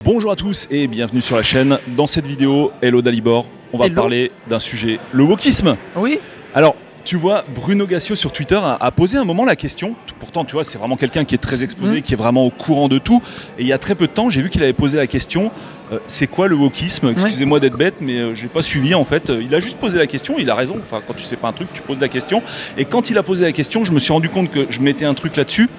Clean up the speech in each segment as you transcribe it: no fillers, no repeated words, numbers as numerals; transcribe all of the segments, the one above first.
Bonjour à tous et bienvenue sur la chaîne. Dans cette vidéo, hello Dalibor, on va parler d'un sujet, le wokisme. Oui. Alors, tu vois, Bruno Gassio sur Twitter a posé un moment la question. Pourtant, tu vois, c'est vraiment quelqu'un qui est très exposé, qui est vraiment au courant de tout. Et il y a très peu de temps, j'ai vu qu'il avait posé la question, c'est quoi le wokisme? Excusez-moi d'être bête, mais je n'ai pas suivi en fait. Il a juste posé la question, il a raison. Enfin, quand tu sais pas un truc, tu poses la question. Et quand il a posé la question, je me suis rendu compte que je mettais un truc là-dessus,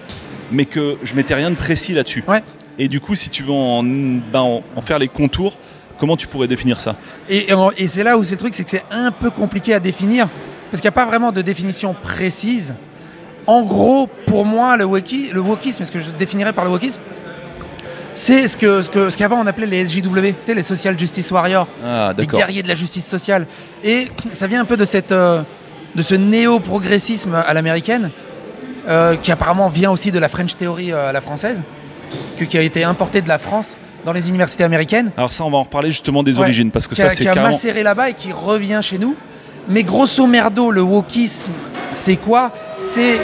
mais que je mettais rien de précis là-dessus. Ouais. Et du coup, si tu veux en faire les contours, comment tu pourrais définir ça? Et c'est là où c'est le truc, c'est que c'est un peu compliqué à définir, parce qu'il n'y a pas vraiment de définition précise. En gros, pour moi, le wokisme, ce que je définirais par le wokisme, c'est ce qu'avant on appelait les SJW, tu sais, les Social Justice Warriors, les guerriers de la justice sociale. Et ça vient un peu de ce néo-progressisme à l'américaine, qui apparemment vient aussi de la French Theory à la française, qui a été importé de la France dans les universités américaines. Alors ça, on va en reparler justement des origines, parce que ça, c'est carrément... Qui a macéré là-bas et qui revient chez nous. Mais grosso merdo, le wokisme, c'est quoi? C'est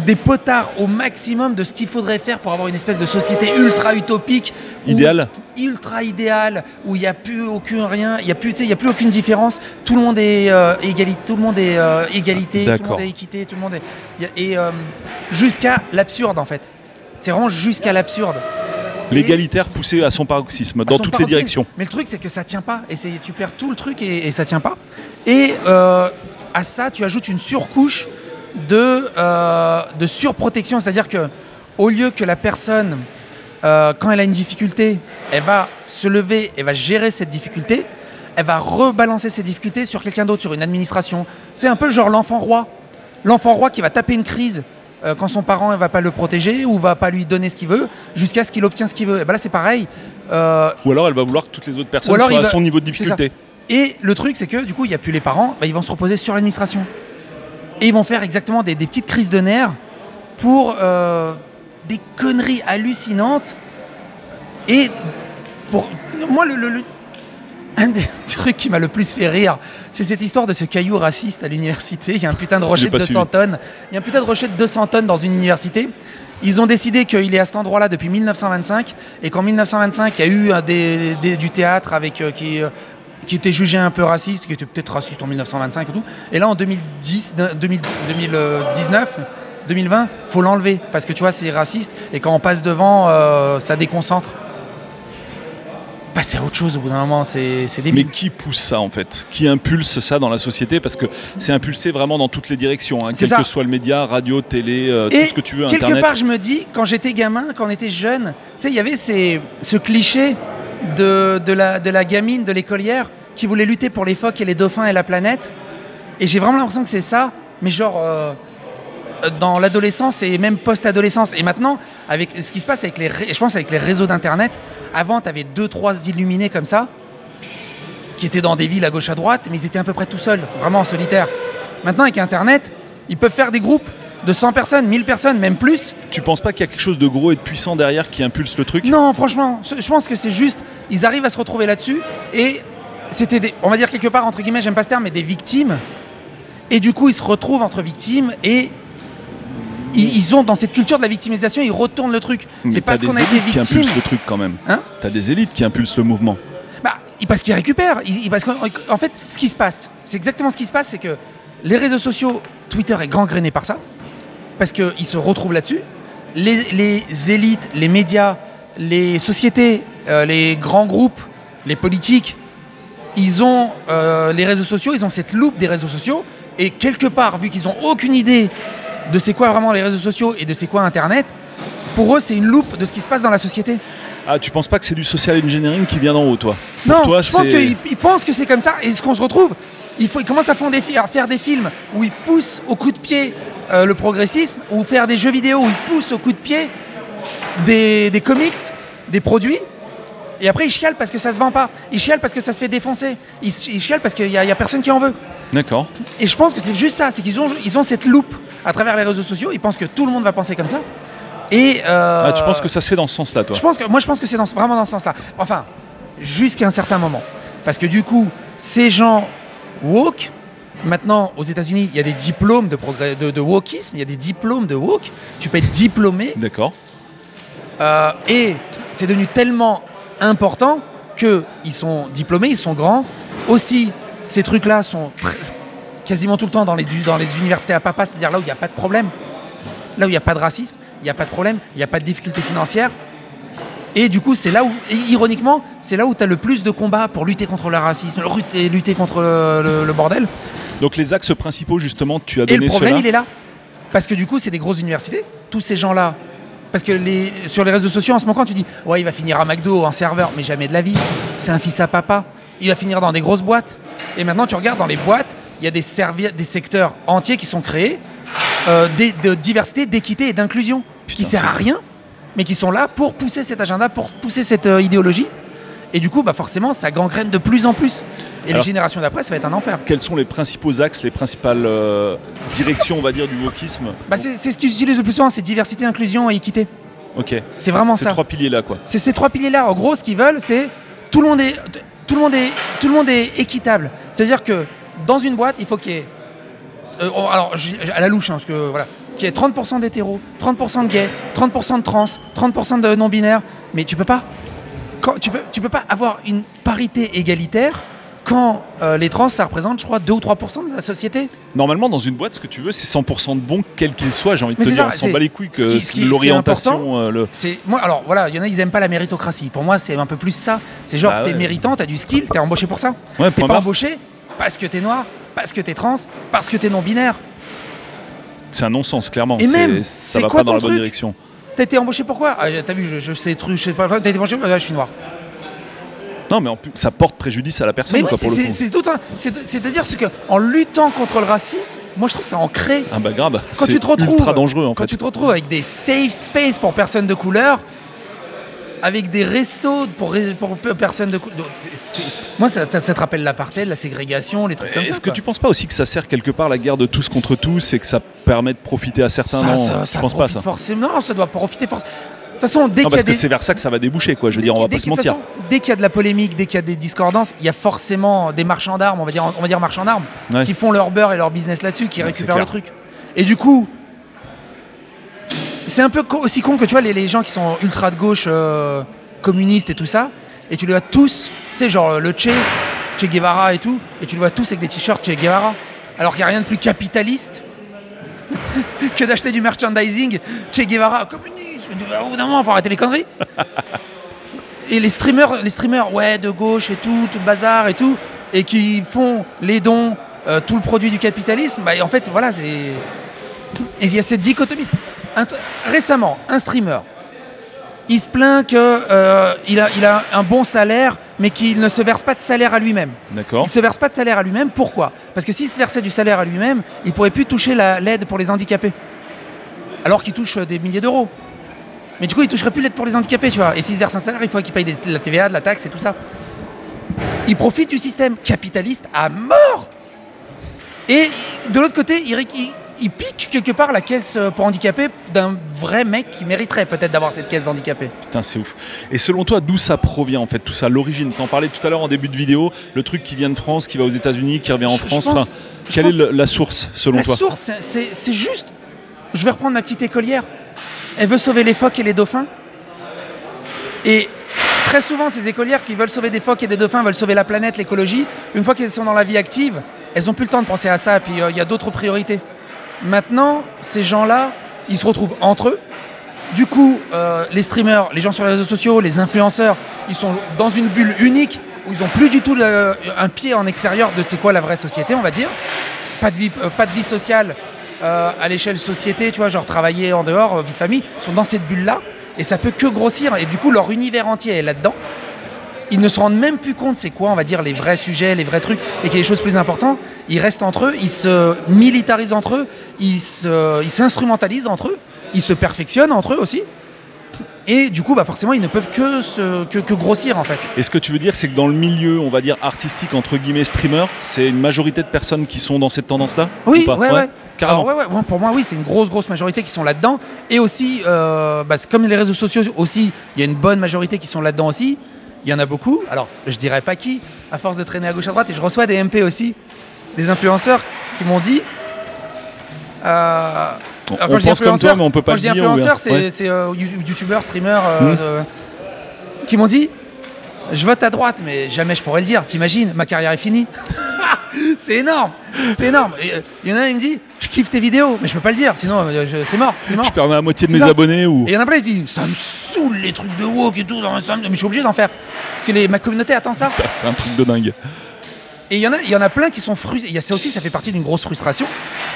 des potards au maximum de ce qu'il faudrait faire pour avoir une espèce de société ultra utopique, idéale, ultra idéale, où il n'y a plus aucun rien, il n'y a plus aucune différence. Tout le monde est égalité, tout le monde est égalité, tout le monde est équité, tout le monde est jusqu'à l'absurde en fait. C'est vraiment jusqu'à l'absurde. L'égalitaire poussé à son paroxysme, dans toutes les directions. Mais le truc, c'est que ça tient pas. Et tu perds tout le truc et ça tient pas. Et à ça, tu ajoutes une surcouche de surprotection. C'est-à-dire qu'au lieu que la personne, quand elle a une difficulté, elle va se lever, elle va gérer cette difficulté, elle va rebalancer cette difficulté sur quelqu'un d'autre, sur une administration. C'est un peu genre l'enfant roi. L'enfant roi qui va taper une crise quand son parent ne va pas le protéger ou va pas lui donner ce qu'il veut, jusqu'à ce qu'il obtienne ce qu'il veut. Et ben là, c'est pareil. Ou alors, elle va vouloir que toutes les autres personnes soient à son niveau de difficulté. Et le truc, c'est que du coup, il n'y a plus les parents, ils vont se reposer sur l'administration. Et ils vont faire exactement des petites crises de nerfs pour des conneries hallucinantes. Et pour moi, un des trucs qui m'a le plus fait rire, c'est cette histoire de ce caillou raciste à l'université. Il y a un putain de rocher de 200 tonnes. Il y a un putain de rocher de 200 tonnes dans une université. Ils ont décidé qu'il est à cet endroit-là depuis 1925 et qu'en 1925, il y a eu du théâtre avec qui était jugé un peu raciste, qui était peut-être raciste en 1925 et tout. Et là, en 2019, 2020, faut l'enlever parce que tu vois, c'est raciste et quand on passe devant, ça déconcentre. C'est autre chose au bout d'un moment, c'est débile. Mais qui pousse ça en fait? Qui impulse ça dans la société? Parce que c'est impulsé vraiment dans toutes les directions, hein, quel que soit le média, radio, télé, tout ce que tu veux, quelque Internet. Part, je me dis, quand j'étais gamin, quand on était jeune, tu sais, il y avait ce cliché de la gamine, de l'écolière, qui voulait lutter pour les phoques et les dauphins et la planète. Et j'ai vraiment l'impression que c'est ça, mais genre... dans l'adolescence et même post-adolescence. Et maintenant, avec ce qui se passe avec avec les réseaux d'Internet, avant, tu avais 2-3 illuminés comme ça, qui étaient dans des villes à gauche à droite, mais ils étaient à peu près tout seuls, vraiment en solitaire. Maintenant, avec Internet, ils peuvent faire des groupes de 100 personnes, 1000 personnes, même plus. Tu penses pas qu'il y a quelque chose de gros et de puissant derrière qui impulse le truc? Non, franchement, je pense que c'est juste, ils arrivent à se retrouver là-dessus, et c'était on va dire quelque part, entre guillemets, j'aime pas ce terme, mais des victimes. Et du coup, ils se retrouvent entre victimes, et ils ont dans cette culture de la victimisation, ils retournent le truc. C'est parce qu'on a été victime. Qui impulsent le truc quand même. Hein? T'as des élites qui impulsent le mouvement. Parce qu'ils récupèrent. Parce qu'en fait, ce qui se passe, c'est exactement ce qui se passe, c'est que les réseaux sociaux, Twitter est gangréné par ça, parce qu'ils se retrouvent là-dessus. Les élites, les médias, les sociétés, les grands groupes, les politiques, ils ont les réseaux sociaux, ils ont cette loupe des réseaux sociaux, et quelque part, vu qu'ils n'ont aucune idée de c'est quoi vraiment les réseaux sociaux et de c'est quoi Internet, pour eux c'est une loupe de ce qui se passe dans la société. Ah, tu penses pas que c'est du social engineering qui vient d'en haut, toi? Non, toi, je pense qu'ils pensent que c'est comme ça, et ce qu'on se retrouve, ils commencent à faire des films où ils poussent au coup de pied le progressisme, ou faire des jeux vidéo où ils poussent au coup de pied des comics, des produits, et après ils chialent parce que ça se vend pas, ils chialent parce que ça se fait défoncer, ils chialent parce qu'il y a personne qui en veut. D'accord. Et je pense que c'est juste ça, c'est qu'ils ont cette loupe à travers les réseaux sociaux, ils pensent que tout le monde va penser comme ça. Et tu penses que ça se fait dans ce sens-là, toi? Moi, je pense que c'est vraiment dans ce sens-là. Enfin, jusqu'à un certain moment. Parce que du coup, ces gens woke, maintenant, aux États-Unis, il y a des diplômes de wokisme, il y a des diplômes de woke. Tu peux être diplômé. D'accord. Et c'est devenu tellement important qu'ils sont diplômés, ils sont grands. Aussi, ces trucs-là sont quasiment tout le temps dans les universités à papa, c'est-à-dire là où il n'y a pas de problème, là où il n'y a pas de racisme, il n'y a pas de problème, il n'y a pas de difficultés financières. Et du coup, c'est là où, ironiquement, c'est là où tu as le plus de combats pour lutter contre le racisme, lutter contre le bordel. Donc les axes principaux, justement, tu as donné ceux-là. Et le problème, il est là. Parce que du coup, c'est des grosses universités. Tous ces gens-là, parce que sur les réseaux sociaux, en ce moment, tu dis « Ouais, il va finir à McDo, en serveur », mais jamais de la vie. C'est un fils à papa. Il va finir dans des grosses boîtes. Et maintenant, tu regardes dans les boîtes, il y a des secteurs entiers qui sont créés de diversité, d'équité et d'inclusion, qui ne servent à rien, mais qui sont là pour pousser cet agenda, pour pousser cette idéologie. Et du coup, bah forcément, ça gangrène de plus en plus. Et les générations d'après, ça va être un enfer. Quels sont les principaux axes, les principales directions, on va dire, du wokisme? C'est ce qu'ils utilisent le plus souvent, c'est diversité, inclusion et équité. Ok. C'est vraiment ça. Ces trois piliers-là, quoi. C'est ces trois piliers-là. En gros, ce qu'ils veulent, c'est tout le monde est équitable. C'est-à-dire que dans une boîte, il faut qu'il y ait, alors à la louche, hein, parce que voilà, qu'il y ait 30% d'hétéros, 30% de gays, 30% de trans, 30% de non-binaires, mais tu peux pas. Tu peux pas avoir une parité égalitaire quand les trans, ça représente, je crois, 2 ou 3% de la société. Normalement, dans une boîte, ce que tu veux, c'est 100% de bon, quel qu'il soit. J'ai envie de te dire, on s'en bat les couilles que l'orientation... Moi, alors voilà, il y en a, ils aiment pas la méritocratie. Pour moi, c'est un peu plus ça. C'est genre, t'es méritant, t'as du skill, t'es embauché pour ça. Ouais, t'es pas embauché parce que t'es noir, parce que t'es trans, parce que t'es non-binaire. C'est un non-sens, clairement. Et même, ça va pas dans la bonne direction. T'as été embauché pourquoi? T'as vu, je sais pas, t'as été embauché, je suis noir. Non, mais en plus, ça porte préjudice à la personne. Mais c'est-à-dire qu'en luttant contre le racisme, moi je trouve que ça en crée. Ah bah grave, c'est ultra dangereux en fait. Quand tu te retrouves avec des safe space pour personnes de couleur, avec des restos pour personnes de couleur. Moi, ça te rappelle l'apartheid, la ségrégation, les trucs comme ça. Est-ce que tu penses pas aussi que ça sert quelque part la guerre de tous contre tous et que ça permet de profiter à certains? Je pense pas ça. Forcément, ça doit profiter forcément. De toute façon, parce que c'est vers ça que ça va déboucher, quoi. Je veux dire, on va pas se mentir. Dès qu'il y a de la polémique, dès qu'il y a des discordances, il y a forcément des marchands d'armes, on va dire marchands d'armes, qui font leur beurre et leur business là-dessus, qui récupèrent le truc. Et du coup, c'est un peu aussi con que tu vois les gens qui sont ultra de gauche, communistes et tout ça, et tu les vois tous, tu sais, genre le Che Guevara et tout, et tu les vois tous avec des t-shirts Che Guevara, alors qu'il n'y a rien de plus capitaliste que d'acheter du merchandising Che Guevara, communiste. Au bout d'un moment, il faut arrêter les conneries. Et les streamers, ouais, de gauche et tout le bazar et tout, et qui font les dons, tout le produit du capitalisme, bah en fait, voilà, c'est... Et il y a cette dichotomie. Récemment, un streamer, il se plaint qu'il a un bon salaire, mais qu'il ne se verse pas de salaire à lui-même. D'accord. Il ne se verse pas de salaire à lui-même, pourquoi? Parce que s'il se versait du salaire à lui-même, il ne pourrait plus toucher l'aide pour les handicapés. Alors qu'il touche des milliers d'euros. Mais du coup, il ne toucherait plus l'aide pour les handicapés, tu vois. Et s'il se verse un salaire, il faut qu'il paye de la TVA, de la taxe et tout ça. Il profite du système capitaliste à mort. Et de l'autre côté, il pique quelque part la caisse pour handicapés d'un vrai mec qui mériterait peut-être d'avoir cette caisse d'handicapés. Putain, c'est ouf. Et selon toi, d'où ça provient en fait, tout ça, l'origine? T'en parlais tout à l'heure en début de vidéo, le truc qui vient de France, qui va aux États-Unis, qui revient en France. Quelle est la source selon toi? La source, c'est juste. Je vais reprendre ma petite écolière. Elle veut sauver les phoques et les dauphins. Et très souvent, ces écolières qui veulent sauver des phoques et des dauphins, veulent sauver la planète, l'écologie. Une fois qu'elles sont dans la vie active, elles n'ont plus le temps de penser à ça. Et puis il y a d'autres priorités. Maintenant, ces gens-là, ils se retrouvent entre eux. Du coup, les streamers, les gens sur les réseaux sociaux, les influenceurs, ils sont dans une bulle unique où ils n'ont plus du tout un pied en extérieur de c'est quoi la vraie société, on va dire. Pas de vie sociale à l'échelle société, tu vois, genre travailler en dehors, vie de famille. Ils sont dans cette bulle-là et ça peut que grossir. Et du coup, leur univers entier est là-dedans. Ils ne se rendent même plus compte c'est quoi, on va dire, les vrais sujets, les vrais trucs, et qu'il y a des choses plus importantes. Ils restent entre eux, ils se militarisent entre eux, ils s'instrumentalisent entre eux, ils se perfectionnent entre eux aussi. Et du coup, bah forcément, ils ne peuvent que grossir, en fait. Et ce que tu veux dire, c'est que dans le milieu, on va dire, artistique, entre guillemets, streamer, c'est une majorité de personnes qui sont dans cette tendance-là? Oui, ouais. Carrément. Alors, ouais, pour moi, oui, c'est une grosse majorité qui sont là-dedans. Et aussi, comme les réseaux sociaux aussi, il y a une bonne majorité qui sont là-dedans aussi. Il y en a beaucoup. Alors, je dirais pas qui, à force de traîner à gauche à droite. Et je reçois des MP aussi, des influenceurs qui m'ont dit... on pense comme toi, mais on peut pas le dire. Quand je dis influenceur, c'est youtubeur, streamer, qui m'ont dit je vote à droite, mais jamais je pourrais le dire. T'imagines, ma carrière est finie. C'est énorme, c'est énorme. Il y en a un, il me dit je kiffe tes vidéos, mais je peux pas le dire, sinon c'est mort, c'est mort. Je perds la moitié de mes abonnés ou. Et il y en a plein qui disent ça me saoule les trucs de woke et tout, mais je suis obligé d'en faire parce que ma communauté attend ça. Putain, c'est un truc de dingue. Et il y en a plein qui sont frustrés. Ça aussi, ça fait partie d'une grosse frustration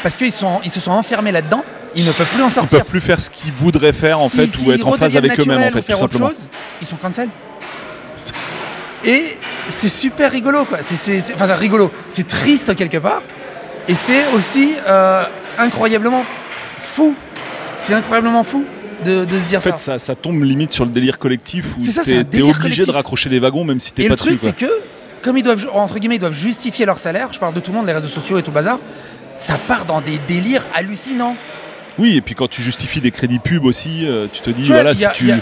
parce qu'ils se sont enfermés là-dedans. Ils ne peuvent plus en sortir. Ils peuvent plus faire ce qu'ils voudraient faire en fait, ou être en phase avec eux-mêmes en fait, tout simplement. Chose, ils sont cancel. Et c'est super rigolo, quoi. Enfin, c'est rigolo. C'est triste quelque part. Et c'est aussi incroyablement fou. C'est incroyablement fou de se dire ça. En fait, ça tombe limite sur le délire collectif où t'es obligé collectif. de raccrocher les wagons même si t'es pas dessus. Et le truc, c'est que, comme ils doivent, entre guillemets, ils doivent justifier leur salaire, je parle de tout le monde, les réseaux sociaux et tout bazar, ça part dans des délires hallucinants. Oui, et puis quand tu justifies des crédits pub aussi, tu te dis, voilà, si tu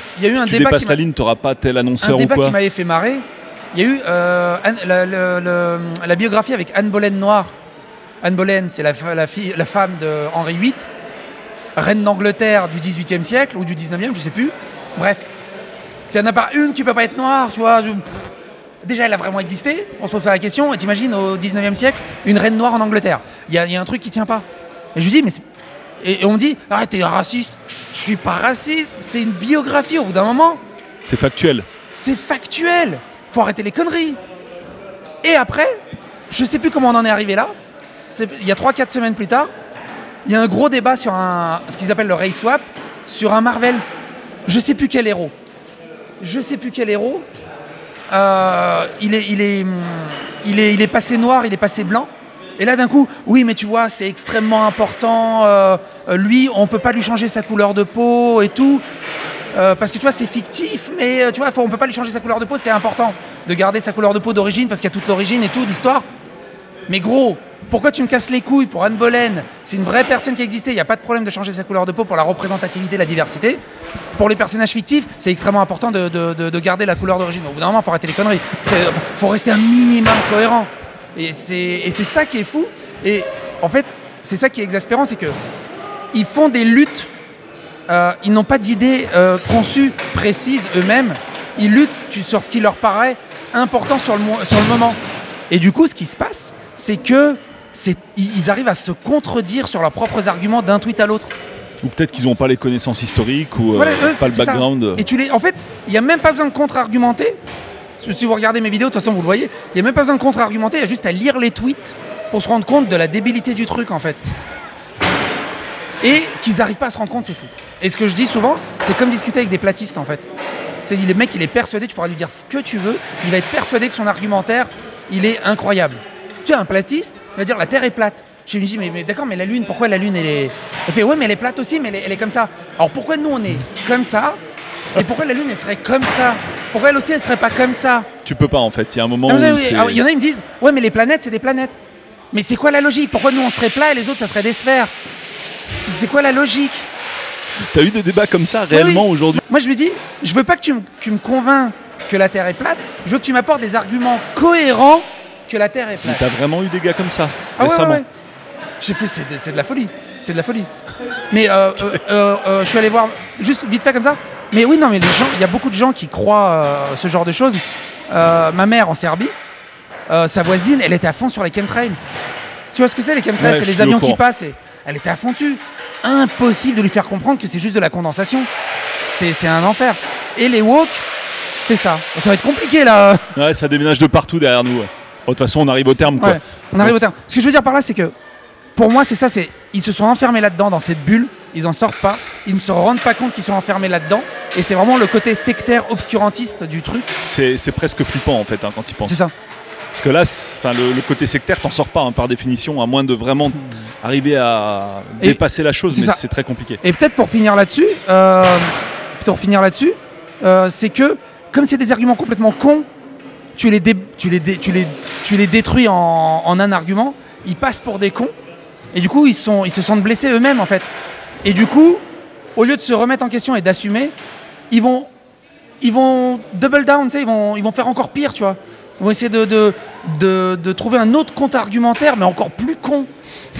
dépasses la ligne, t'auras pas tel annonceur ou quoi. Un débat qui m'avait fait marrer. Il y a eu la biographie avec Anne Boleyn Noire. Anne Boleyn, c'est la femme de Henri VIII, reine d'Angleterre du XVIIIe siècle ou du XIXe, je sais plus. Bref, s'il n'y en a pas une qui peut pas être noire, tu vois. Déjà, elle a vraiment existé. On se pose pas la question. Et t'imagines au XIXe siècle, une reine noire en Angleterre. Il y a un truc qui tient pas. Et je lui dis, mais et on me dit, ah, t'es raciste. Je suis pas raciste. C'est une biographie au bout d'un moment. C'est factuel. C'est factuel. Faut arrêter les conneries. Et après, je sais plus comment on en est arrivé là. Il y a 3-4 semaines plus tard, il y a un gros débat sur ce qu'ils appellent le race swap, sur un Marvel. Je sais plus quel héros. Il est passé noir, il est passé blanc. Et là d'un coup, oui mais tu vois, c'est extrêmement important. Lui, on peut pas lui changer sa couleur de peau et tout. Parce que tu vois, c'est fictif, mais tu vois, on peut pas lui changer sa couleur de peau, c'est important de garder sa couleur de peau d'origine parce qu'il y a toute l'origine et tout, l'histoire. Mais gros, pourquoi tu me casses les couilles pour Anne Boleyn? C'est une vraie personne qui existait, il n'y a pas de problème de changer sa couleur de peau pour la représentativité, la diversité. Pour les personnages fictifs, c'est extrêmement important de garder la couleur d'origine. Au bout d'un moment, il faut arrêter les conneries. Faut rester un minimum cohérent. Et c'est ça qui est fou. Et en fait, c'est ça qui est exaspérant, c'est que ils font des luttes. Ils n'ont pas d'idées conçues, précises eux-mêmes. Ils luttent sur ce qui leur paraît important sur le moment. Et du coup, ce qui se passe, c'est que ils arrivent à se contredire sur leurs propres arguments d'un tweet à l'autre. Ou peut-être qu'ils n'ont pas les connaissances historiques ou voilà, pas le background. Ça. Et en fait, il n'y a même pas besoin de contre-argumenter. Si vous regardez mes vidéos, de toute façon, vous le voyez. Il n'y a même pas besoin de contre-argumenter. Il y a juste à lire les tweets pour se rendre compte de la débilité du truc, en fait. Et qu'ils n'arrivent pas à se rendre compte, c'est fou. Et ce que je dis souvent, c'est comme discuter avec des platistes, en fait. C'est le mec, il est persuadé, tu pourras lui dire ce que tu veux, il va être persuadé que son argumentaire, il est incroyable. Tu as un platiste, il va dire la Terre est plate. Je lui dis, mais d'accord, mais la Lune, pourquoi la Lune, elle est... Elle fait, ouais, mais elle est plate aussi, mais elle est comme ça. Alors pourquoi nous, on est comme ça, et pourquoi la Lune, elle serait comme ça? Pourquoi elle aussi, elle serait pas comme ça? Tu peux pas, en fait. Il y a un moment où il y en a, ils me disent, ouais, mais les planètes, c'est des planètes. Mais c'est quoi la logique? Pourquoi nous, on serait plat et les autres, ça serait des sphères? C'est quoi la logique? T'as eu des débats comme ça réellement aujourd'hui? Moi je lui dis, je veux pas que tu me convaincs que la Terre est plate, je veux que tu m'apportes des arguments cohérents que la Terre est plate. Mais t'as vraiment eu des gars comme ça récemment? Ouais. J'ai fait, c'est de la folie, c'est de la folie. Mais je suis allé voir, juste vite fait comme ça. Mais oui, non, mais les gens, il y a beaucoup de gens qui croient ce genre de choses. Ma mère en Serbie, sa voisine, elle était à fond sur les chemtrails. Tu vois ce que c'est les chemtrails? C'est les avions qui passent et elle était à fond dessus. Impossible de lui faire comprendre que c'est juste de la condensation. C'est un enfer. Et les woke, c'est ça. Ça va être compliqué là. Ouais, ça déménage de partout derrière nous. De toute façon, on arrive au terme. Quoi. Ouais, on arrive au terme. Ce que je veux dire par là, c'est que pour moi, c'est ça. Ils se sont enfermés là-dedans, dans cette bulle. Ils n'en sortent pas. Ils ne se rendent pas compte qu'ils sont enfermés là-dedans. Et c'est vraiment le côté sectaire, obscurantiste du truc. C'est presque flippant en fait quand ils pensent. C'est ça. Parce que là, le côté sectaire, t'en sors pas par définition, à moins de vraiment arriver à dépasser la chose, mais c'est très compliqué. Et peut-être pour finir là-dessus, c'est que comme c'est des arguments complètement cons, tu les détruis en un argument, ils passent pour des cons, et du coup ils se sentent blessés eux-mêmes en fait. Et du coup, au lieu de se remettre en question et d'assumer, ils vont double down, tu sais, ils vont faire encore pire, tu vois. Ils vont essayer de trouver un autre contre-argumentaire, mais encore plus con.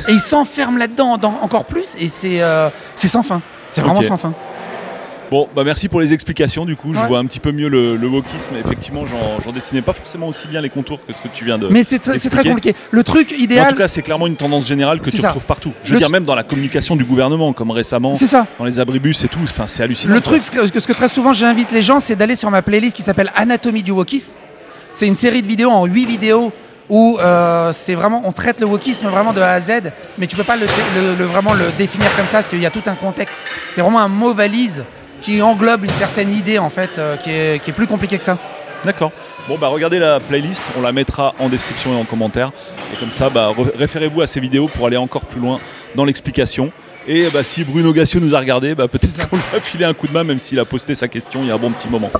Et ils s'enferment là-dedans encore plus, et c'est sans fin. C'est vraiment sans fin. Bon, bah merci pour les explications. Du coup, je Ouais. vois un petit peu mieux le wokisme. Effectivement, j'en dessinais pas forcément aussi bien les contours que ce que tu viens de. Mais c'est très expliquer. compliqué. Le truc Mais en idéal, tout cas, c'est clairement une tendance générale que C'est tu ça. retrouves partout. Je veux Le dire, tr- même dans la communication du gouvernement, comme récemment, c'est ça. dans les abribus et tout. Enfin, c'est hallucinant. Le quoi. truc, ce que très souvent j'invite les gens, c'est d'aller sur ma playlist qui s'appelle Anatomie du wokisme. C'est une série de vidéos en 8 vidéos où c'est vraiment, on traite le wokisme vraiment de A à Z, mais tu peux pas vraiment le définir comme ça parce qu'il y a tout un contexte. C'est vraiment un mot valise qui englobe une certaine idée en fait, qui est plus compliqué que ça. D'accord. Bon, bah regardez la playlist, on la mettra en description et en commentaire. Et comme ça, bah, référez-vous à ces vidéos pour aller encore plus loin dans l'explication. Et bah, si Bruno Gassio nous a regardé, bah, C'est ça. peut-être qu'on lui a filé un coup de main, même s'il a posté sa question il y a un bon petit moment.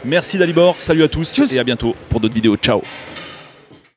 Merci Dalibor, salut à tous Tchuss. et à bientôt pour d'autres vidéos. Ciao.